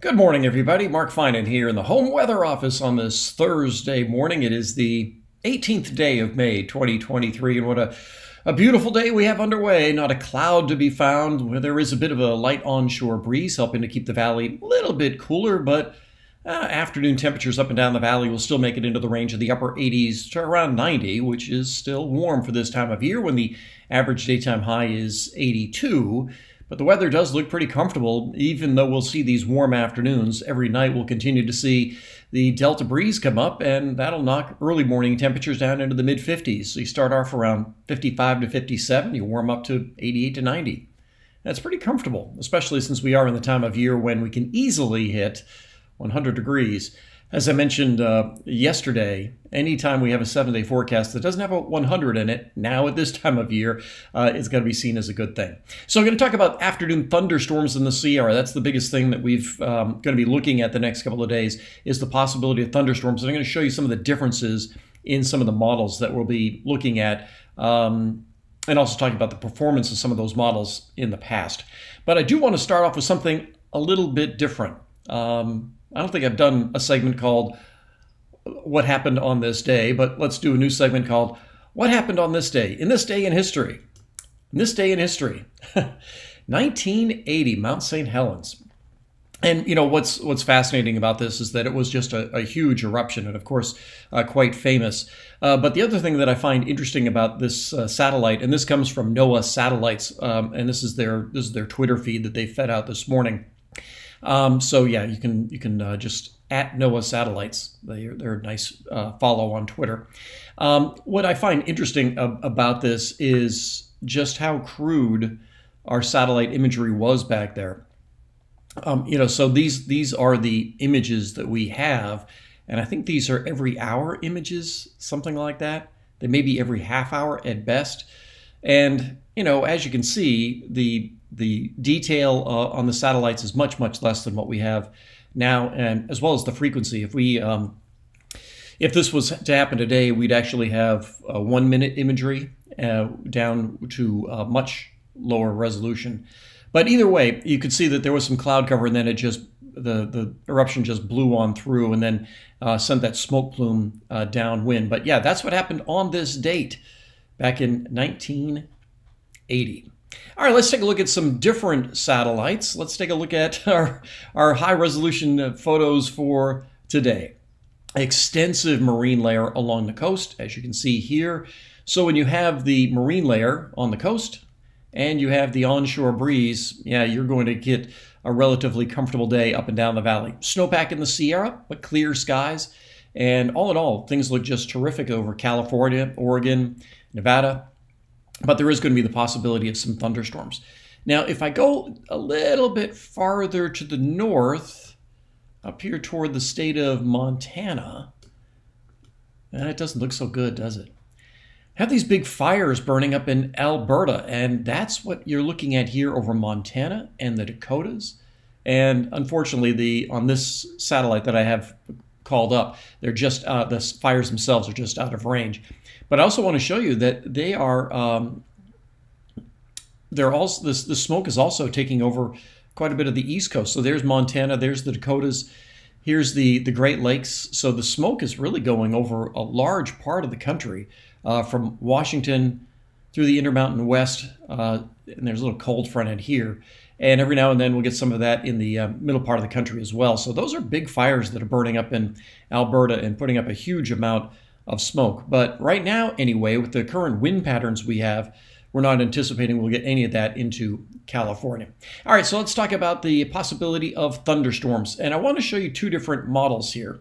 Good morning, everybody. Mark Finan here in the home weather office on this Thursday morning. It is the 18th day of May, 2023, and what a beautiful day we have underway. Not a cloud to be found. Where there is a bit of a light onshore breeze helping to keep the valley a little bit cooler, but afternoon temperatures up and down the valley will still make it into the range of the upper 80s to around 90, which is still warm for this time of year when the average daytime high is 82. But the weather does look pretty comfortable, even though we'll see these warm afternoons. Every night we'll continue to see the delta breeze come up, and that'll knock early morning temperatures down into the mid-50s. So you start off around 55 to 57, you warm up to 88 to 90. That's pretty comfortable, especially since we are in the time of year when we can easily hit 100 degrees. As I mentioned yesterday, anytime we have a 7-day forecast that doesn't have a 100 in it, now at this time of year, it's going to be seen as a good thing. So I'm going to talk about afternoon thunderstorms in the Sierra. That's the biggest thing that we've going to be looking at the next couple of days is the possibility of thunderstorms. And I'm going to show you some of the differences in some of the models that we'll be looking at, and also talking about the performance of some of those models in the past. But I do want to start off with something a little bit different. I don't think I've done a segment called What Happened on This Day, but let's do a new segment called What Happened on This Day? In this day in history. In this day in history. 1980, Mt St Helens. And you know what's fascinating about this is that it was just a huge eruption, and of course quite famous. But the other thing that I find interesting about this satellite, and this comes from NOAA Satellites, and this is their Twitter feed that they fed out this morning. So yeah, you can just at NOAA Satellites. They're a nice follow on Twitter. What I find interesting about this is just how crude our satellite imagery was back there. So these are the images that we have, and I think these are every hour images, something like that. They may be every half hour at best. And as you can see, the detail on the satellites is much less than what we have now, and as well as the frequency. If this was to happen today, we'd actually have 1 minute imagery down to much lower resolution. But either way, you could see that there was some cloud cover, and then the eruption just blew on through, and then sent that smoke plume downwind. But yeah, that's what happened on this date back in 1980. All right, let's take a look at some different satellites. Let's take a look at our high-resolution photos for today. Extensive marine layer along the coast, as you can see here. So when you have the marine layer on the coast and you have the onshore breeze, yeah, you're going to get a relatively comfortable day up and down the valley. Snowpack in the Sierra, but clear skies. And all in all, things look just terrific over California, Oregon, Nevada. But there is going to be the possibility of some thunderstorms. Now, if I go a little bit farther to the north, up here toward the state of Montana, it doesn't look so good, does it? Have these big fires burning up in Alberta, and that's what you're looking at here over Montana and the Dakotas. And unfortunately, on this satellite that I have called up, they're just the fires themselves are just out of range. But I also want to show you that they are. They're also the smoke is also taking over quite a bit of the East Coast. So there's Montana, there's the Dakotas, here's the Great Lakes. So the smoke is really going over a large part of the country, from Washington through the Intermountain West, and there's a little cold front end here. And every now and then we'll get some of that in the middle part of the country as well. So those are big fires that are burning up in Alberta and putting up a huge amount of smoke. But right now, anyway, with the current wind patterns we have, we're not anticipating we'll get any of that into California. All right, so let's talk about the possibility of thunderstorms. And I want to show you two different models here.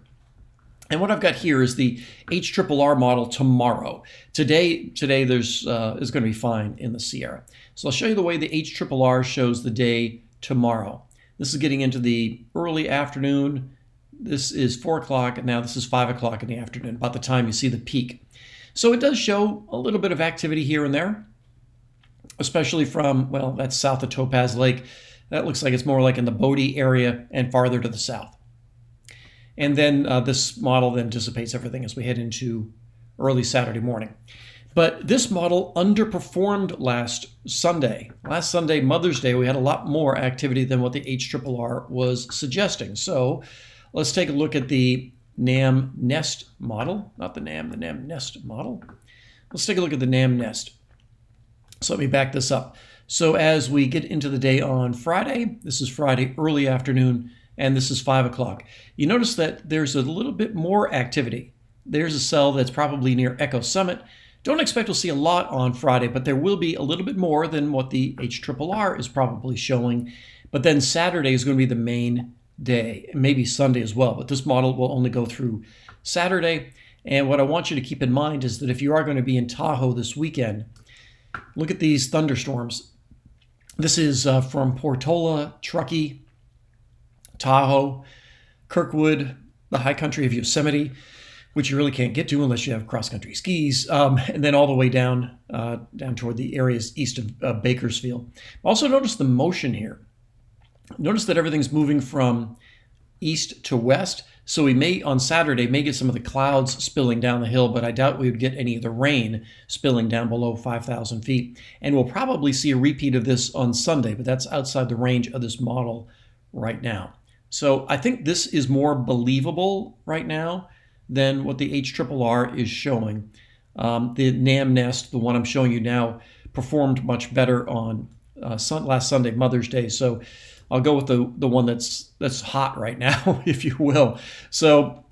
And what I've got here is the HRRR model tomorrow. Today there's is going to be fine in the Sierra. So I'll show you the way the HRRR shows the day tomorrow. This is getting into the early afternoon. This is 4 o'clock, and now this is 5 o'clock in the afternoon, about the time you see the peak. So it does show a little bit of activity here and there, especially from, well, that's south of Topaz Lake. That looks like it's more like in the Bodie area and farther to the south. And then this model then dissipates everything as we head into early Saturday morning. But this model underperformed last Sunday. Last Sunday, Mother's Day, we had a lot more activity than what the HRRR was suggesting. So let's take a look at the NAM Nest model, not the NAM Nest model. Let's take a look at the NAM Nest. So let me back this up. So as we get into the day on Friday, this is Friday early afternoon, and this is 5 o'clock. You notice that there's a little bit more activity. There's a cell that's probably near Echo Summit. Don't expect we'll see a lot on Friday, but there will be a little bit more than what the HRRR is probably showing. But then Saturday is going to be the main day, and maybe Sunday as well. But this model will only go through Saturday. And what I want you to keep in mind is that if you are going to be in Tahoe this weekend, look at these thunderstorms. This is from Portola, Truckee, Tahoe, Kirkwood, the high country of Yosemite, which you really can't get to unless you have cross-country skis, and then all the way down toward the areas east of Bakersfield. Also notice the motion here. Notice that everything's moving from east to west, so we may, on Saturday, may get some of the clouds spilling down the hill, but I doubt we would get any of the rain spilling down below 5,000 feet. And we'll probably see a repeat of this on Sunday, but that's outside the range of this model right now. So I think this is more believable right now than what the HRRR is showing. The NAM Nest, the one I'm showing you now, performed much better on last Sunday, Mother's Day. So I'll go with the one that's hot right now, if you will. So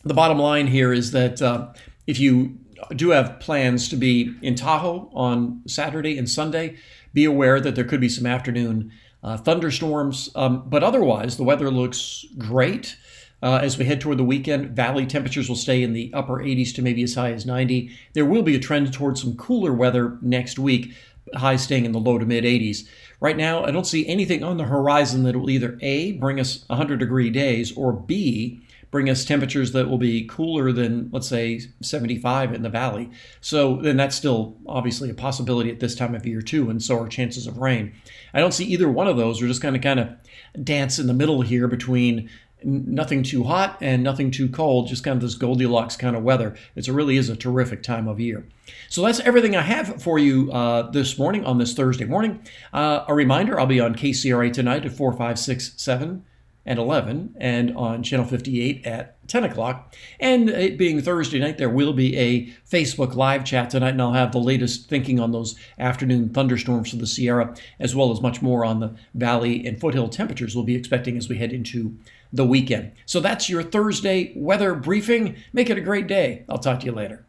the bottom line here is that if you do have plans to be in Tahoe on Saturday and Sunday, be aware that there could be some afternoon thunderstorms. But otherwise, the weather looks great. As we head toward the weekend, valley temperatures will stay in the upper 80s to maybe as high as 90. There will be a trend towards some cooler weather next week, highs staying in the low to mid 80s. Right now, I don't see anything on the horizon that will either A, bring us 100-degree days, or B, bring us temperatures that will be cooler than, let's say, 75 in the valley. So then that's still obviously a possibility at this time of year too, and so are chances of rain. I don't see either one of those. We're just going to kind of dance in the middle here between nothing too hot and nothing too cold, just kind of this Goldilocks kind of weather. It really is a terrific time of year. So that's everything I have for you this morning on this Thursday morning. A reminder, I'll be on KCRA tonight at 4, 5, 6, 7, and 11, and on Channel 58 at 10 o'clock. And it being Thursday night, there will be a Facebook live chat tonight, and I'll have the latest thinking on those afternoon thunderstorms for the Sierra, as well as much more on the valley and foothill temperatures we'll be expecting as we head into the weekend. So that's your Thursday weather briefing. Make it a great day. I'll talk to you later.